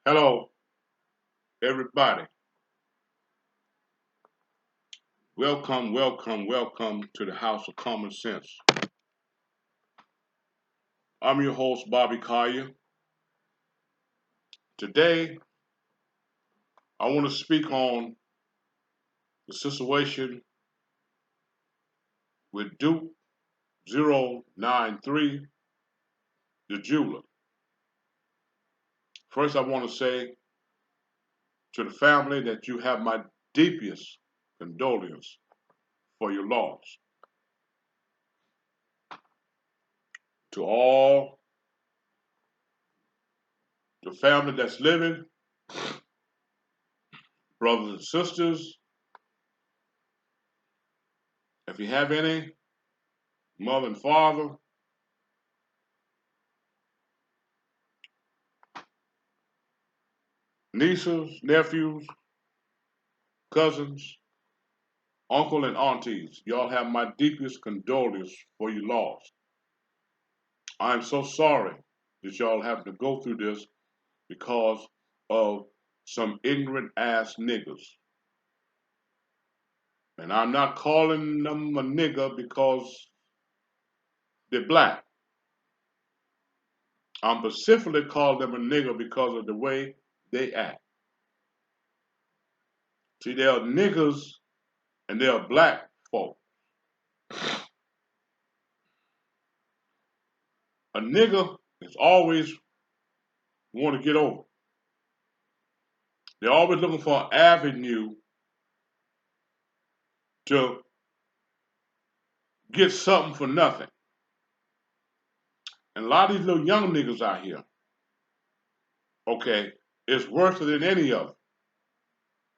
Hello, everybody. Welcome, welcome, welcome to the House of Common Sense. I'm your host, Bobby Collier. Today, I want to speak on the situation with Duke093, the jeweler. First, I want to say to the family that you have my deepest condolence for your loss. To all the family that's living, brothers and sisters, if you have any, mother and father, nieces, nephews, cousins, uncle and aunties, y'all have my deepest condolence for your loss. I'm so sorry that y'all have to go through this because of some ignorant ass niggas. And I'm not calling them a nigga because they're black. I'm specifically calling them a nigga because of the way they act. See, there are niggas and there are black folk. A nigga is always want to get over. They're always looking for an avenue to get something for nothing. And a lot of these little young niggas out here, okay, is worse than any of them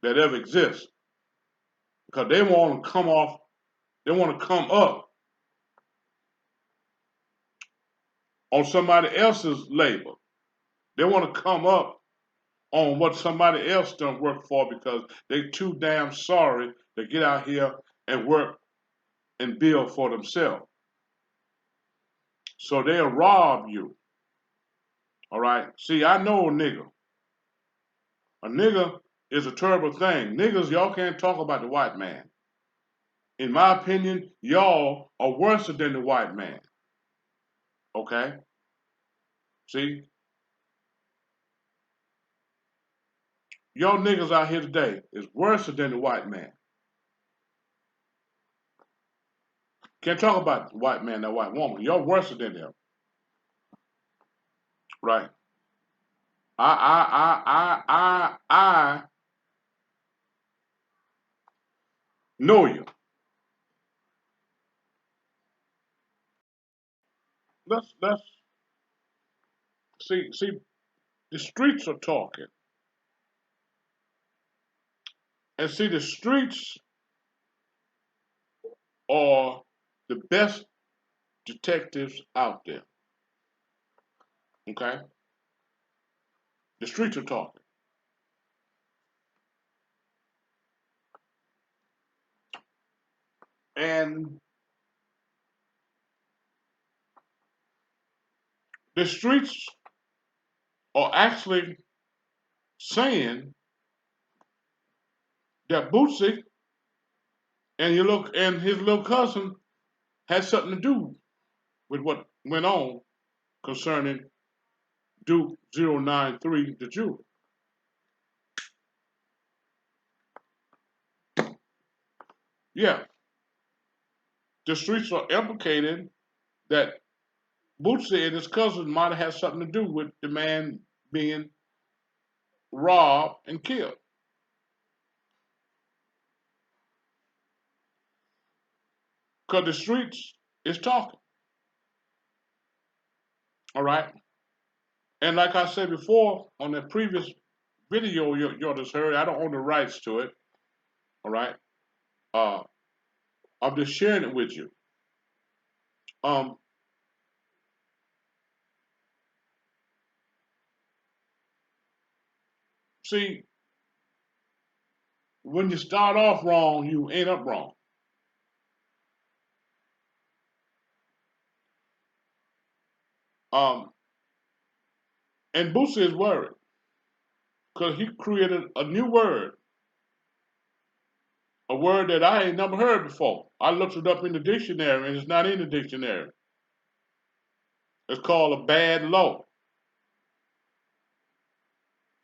that ever exist. Because they want to come off, they want to come up on somebody else's labor. They want to come up on what somebody else done work for because they too damn sorry to get out here and work and build for themselves. So they'll rob you. All right. See, I know a nigga. A nigga is a terrible thing. Niggas, y'all can't talk about the white man. In my opinion, y'all are worse than the white man. Okay? See? Y'all niggas out here today is worse than the white man. Can't talk about the white man, that white woman. Y'all worse than them. Right? I know you. Let's see, the streets are talking. And see, the streets are the best detectives out there. Okay? The streets are talking. And the streets are actually saying that Boosie and his little cousin had something to do with what went on concerning Duke093, the Jew. Yeah, the streets are implicating that Boosie and his cousin might have had something to do with the man being robbed and killed. Because the streets is talking. All right. And like I said before on the previous video you just heard, I don't own the rights to it. All right. Uh, I'm just sharing it with you. Um, See, when you start off wrong, you end up wrong. Um, and Boosie is worried. because he created a new word, a word that I ain't never heard before. I looked it up in the dictionary and it's not in the dictionary. It's called a bad law.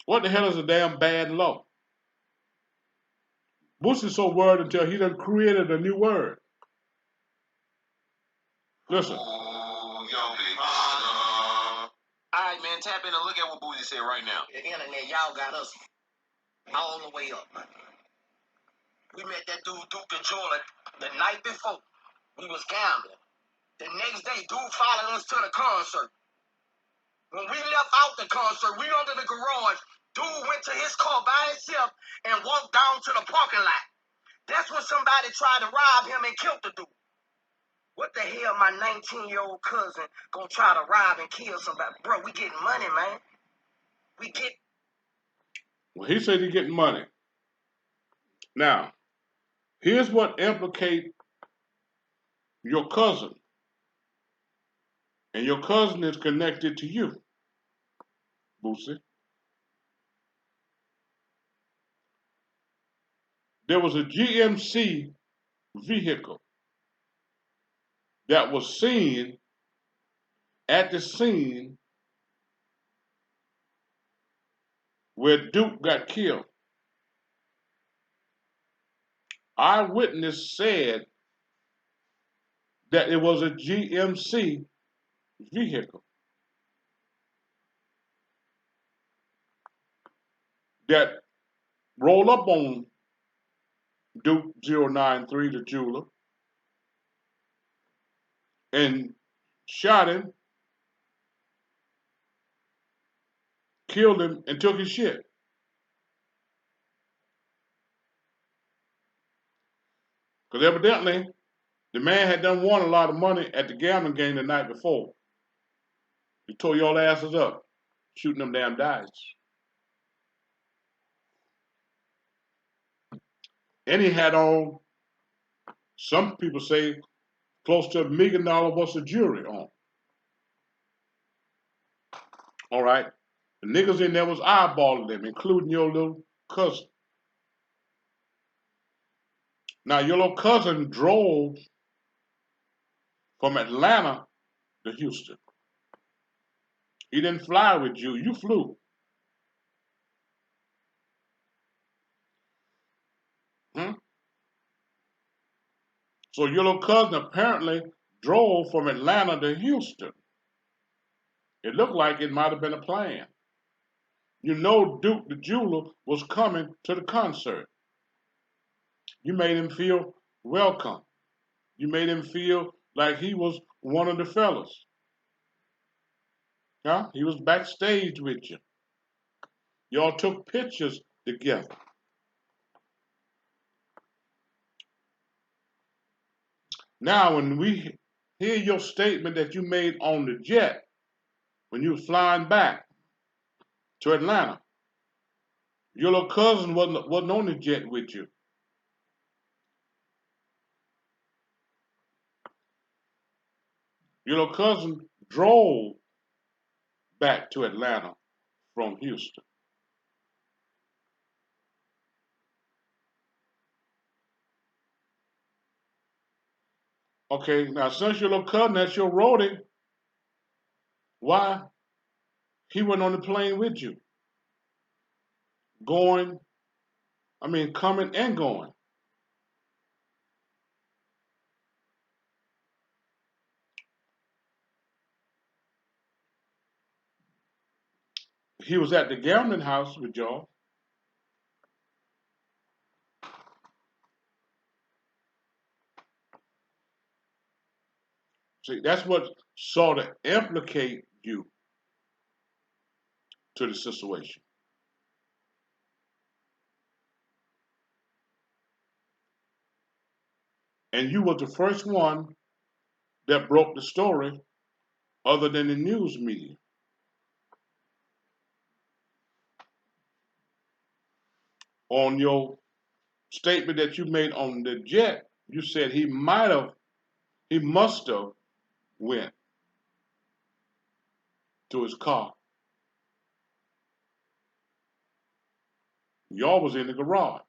What the hell is a damn bad law? Boosie's so worried until he done created a new word. Listen. All right, man, tap in and look at what Boosie said right now. The internet, y'all got us all the way up, man. We met that dude, Duke093, the night before. We was gambling. The next day, dude followed us to the concert. When we left out the concert, we under the garage. Dude went to his car by himself and walked down to the parking lot. That's when somebody tried to rob him and killed the dude. What the hell my 19-year-old cousin gonna try to rob and kill somebody? Bro, we getting money, man. Well, he said he getting money. Now, here's what implicate your cousin. And your cousin is connected to you, Boosie. There was a GMC vehicle that was seen at the scene where Duke got killed. Eyewitness said that it was a GMC vehicle that rolled up on Duke093, the jeweler, and shot him, killed him, and took his shit. Because evidently, the man had done won a lot of money at the gambling game the night before. He tore your asses up, shooting them damn dice. And he had on, some people say, close to $1 million worth of jewelry on. All right? The niggas in there was eyeballing them, including your little cousin. Now, your little cousin drove from Atlanta to Houston. He didn't fly with you, you flew. So your little cousin apparently drove from Atlanta to Houston. It looked like it might have been a plan. You know Duke the jeweler was coming to the concert. You made him feel welcome. You made him feel like he was one of the fellas. Huh? He was backstage with you. Y'all took pictures together. Now, when we hear your statement that you made on the jet, when you were flying back to Atlanta, your little cousin wasn't on the jet with you. Your little cousin drove back to Atlanta from Houston. Okay, now since your little cousin, that's your roadie, why he went on the plane with you? Coming and going. He was at the gambling house with y'all. See, that's what sort of implicate you to the situation. And you were the first one that broke the story other than the news media. On your statement that you made on the jet, you said he must have went to his car. Y'all was in the garage.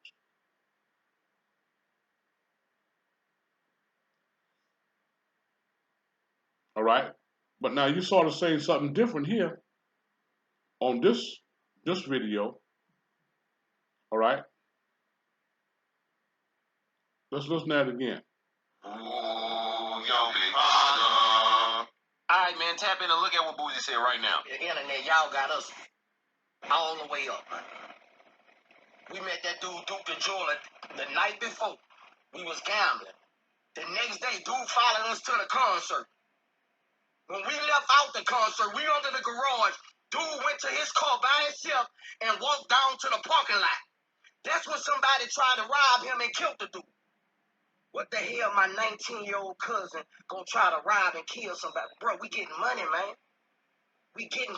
All right. But now you sort of saying something different here on this video. All right. Let's listen to it again. Alright, man, tap in and look at what Boosie said right now. The internet, y'all got us all the way up, man. We met that dude, Duke093, the night before. We was gambling. The next day, dude followed us to the concert. When we left out the concert, we under the garage. Dude went to his car by himself and walked down to the parking lot. That's when somebody tried to rob him and killed the dude. What the hell, my 19-year-old cousin gonna try to rob and kill somebody? Bro, we getting money, man. We getting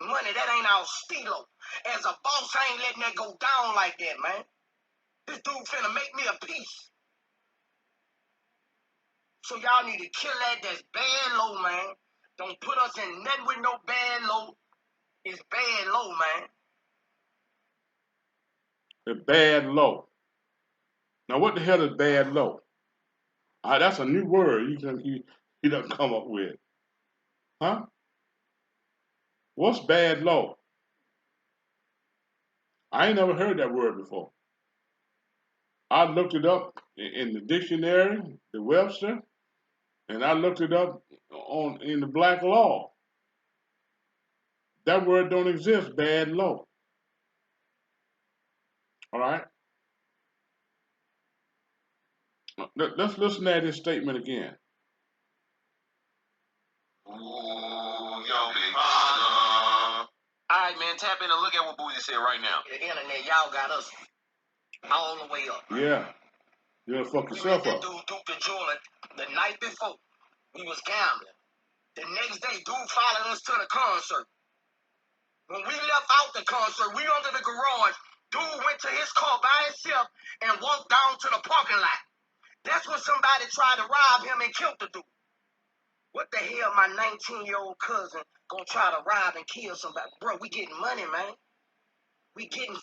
money. That ain't our stilo. As a boss, I ain't letting that go down like that, man. This dude finna make me a piece. So y'all need to kill that. That's bad low, man. Don't put us in nothing with no bad low. It's bad low, man. It's bad low. Now what the hell is bad low? That's a new word he done come up with. Huh? What's bad low? I ain't never heard that word before. I looked it up in the dictionary, the Webster, and I looked it up in the black law. That word don't exist, bad low. All right? Let's listen to this statement again. Alright, man, tap in and look at what Boosie said right now. The internet, y'all got us all the way up. Yeah. You're gonna fuck yourself up. We met that dude, Duke093, the night before. We was gambling. The next day, dude followed us to the concert. When we left out the concert, we under the garage. Dude went to his car by himself and walked down to the parking lot. That's when somebody tried to rob him and killed the dude. What the hell, my 19-year-old cousin gonna try to rob and kill somebody? Bro, we getting money, man. We getting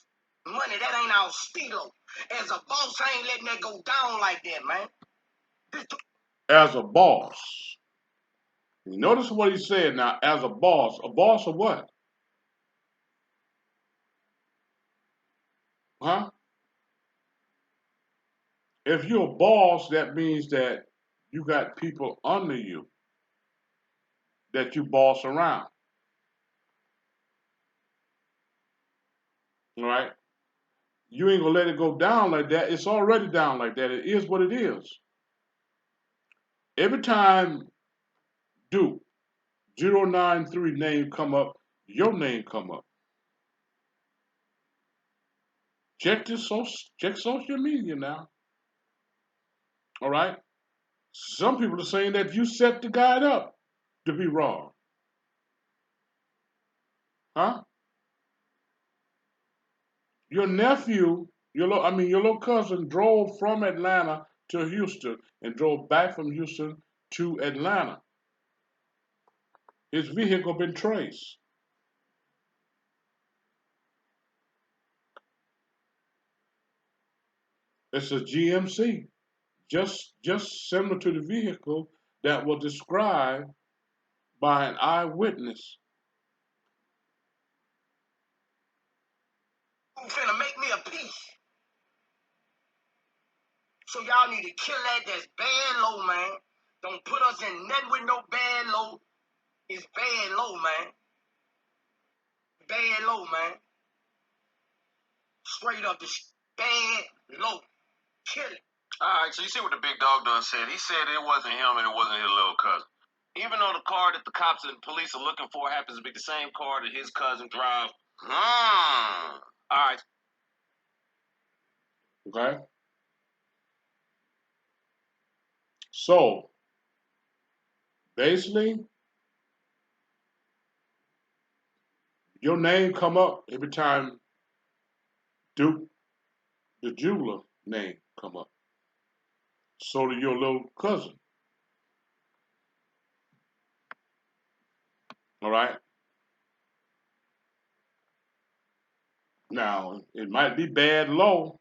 money. That ain't our stilo. As a boss, I ain't letting that go down like that, man. As a boss. You notice what he said now, as a boss. A boss of what? Huh? If you're a boss, that means that you got people under you that you boss around. All right? You ain't gonna let it go down like that. It's already down like that. It is what it is. Every time Duke093 name come up, your name come up. Check social media now. All right? Some people are saying that you set the guy up to be robbed. Huh? Your nephew, your little cousin drove from Atlanta to Houston and drove back from Houston to Atlanta. His vehicle been traced. It's a GMC, just similar to the vehicle that was described by an eyewitness. You finna make me a piece. So y'all need to kill that. That's bad low, man. Don't put us in nothing with no bad low. It's bad low, man. Bad low, man. Straight up, this bad low. Kill it. Alright, so you see what the big dog done said. He said it wasn't him and it wasn't his little cousin. Even though the car that the cops and police are looking for happens to be the same car that his cousin drives. Alright. Okay? So, basically, your name come up every time Duke, the jeweler, name come up. So do your little cousin. All right? Now, it might be bad low,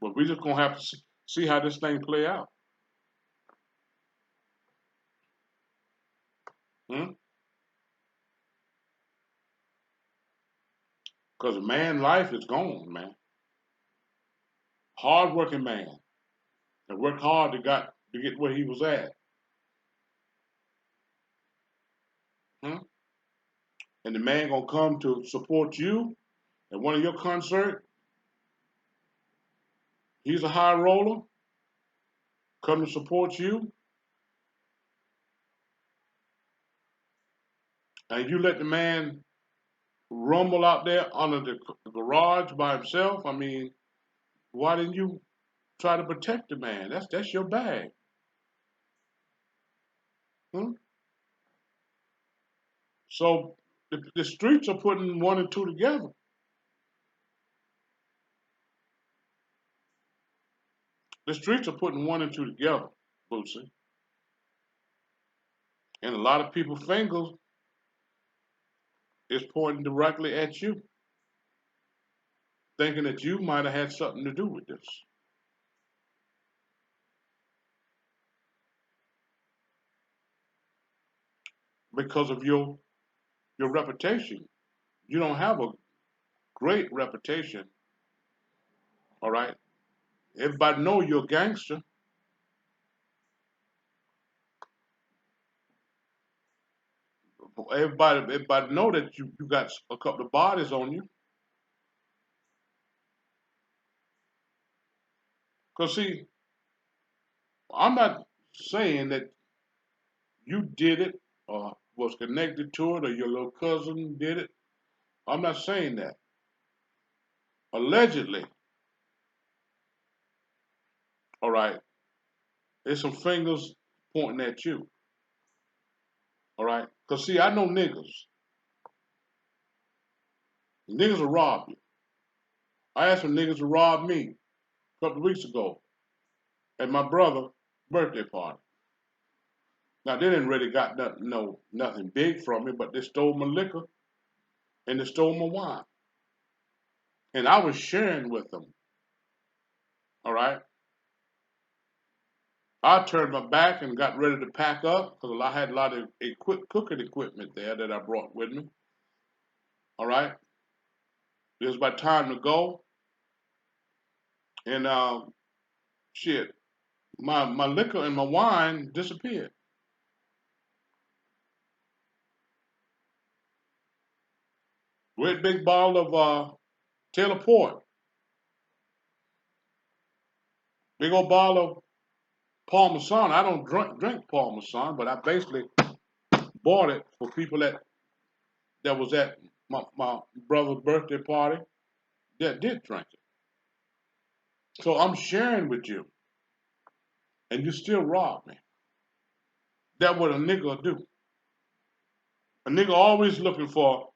but we're just going to have to see how this thing play out. Because a man's life is gone, man. Hard-working man. And worked hard to get where he was at. Hmm? And the man going to come to support you at one of your concerts. He's a high roller. Come to support you. And you let the man rumble out there under the garage by himself. I mean, why didn't you try to protect the man? That's your bag. Hmm? So the streets are putting one and two together. The streets are putting one and two together, Boosie. And a lot of people's fingers is pointing directly at you, thinking that you might have had something to do with this. Because of your reputation. You don't have a great reputation, all right? Everybody know you're a gangster. Everybody know that you got a couple of bodies on you. Because see, I'm not saying that you did it or was connected to it or your little cousin did it. I'm not saying that. Allegedly, all right, there's some fingers pointing at you, all right? Because see, I know niggas. Niggas will rob you. I had some niggas to rob me a couple of weeks ago at my brother's birthday party. Now they didn't really got nothing big from me, but they stole my liquor and they stole my wine. And I was sharing with them. All right. I turned my back and got ready to pack up because I had a lot of cooking equipment there that I brought with me. All right. It was about time to go. And shit, my liquor and my wine disappeared. Great big bottle of Taylor Port. Big old bottle of Parmesan. I don't drink Parmesan, but I basically bought it for people that was at my brother's birthday party that did drink it. So I'm sharing with you, and you still rob me. That's what a nigga will do. A nigga always looking for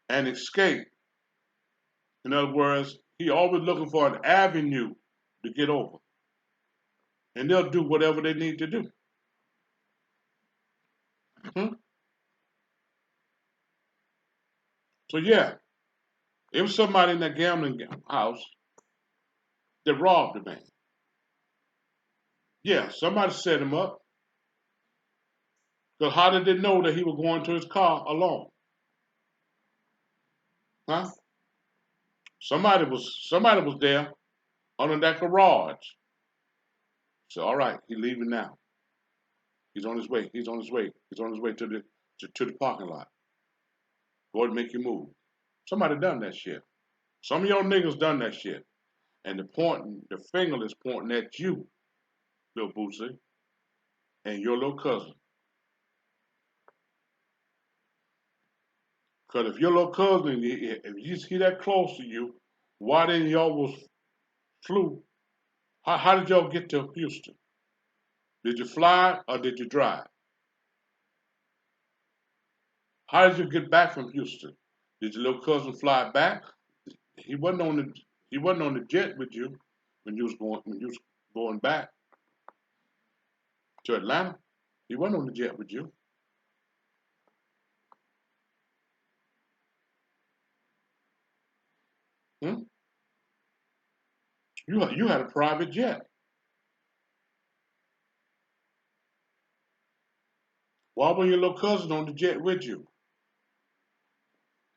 an escape. In other words, he always looking for an avenue to get over. And they'll do whatever they need to do. Hmm? So yeah, it was somebody in that gambling house that robbed the man. Yeah, somebody set him up. Because how did they know that he was going to his car alone? Huh? Somebody was there under that garage. So all right, he's leaving now. He's on his way. He's on his way. He's on his way to the parking lot. Go ahead and make your move. Somebody done that shit. Some of y'all niggas done that shit. And the finger is pointing at you, Lil Boosie, and your little cousin. Because if your little cousin, if you see that close to you, why didn't y'all was flew? How did y'all get to Houston? Did you fly or did you drive? How did you get back from Houston? Did your little cousin fly back? He wasn't on the jet with you when you was going back to Atlanta. He wasn't on the jet with you. Hmm? You had a private jet. Why were your little cousin on the jet with you?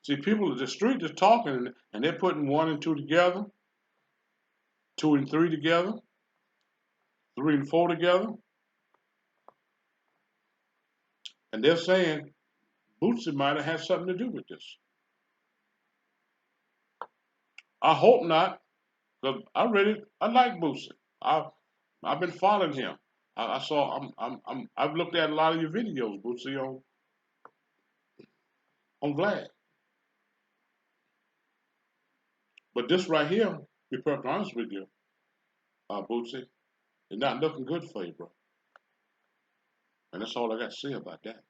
See, people at the street is talking and they're putting 1 and 2 together, 2 and 3 together, 3 and 4 together, and they're saying Boosie might have had something to do with this. I hope not, because I like Boosie. I've been following him. I saw I've looked at a lot of your videos, Boosie, on Vlad. But this right here, to be perfectly honest with you, Bootsy, it's not looking good for you, bro. And that's all I got to say about that.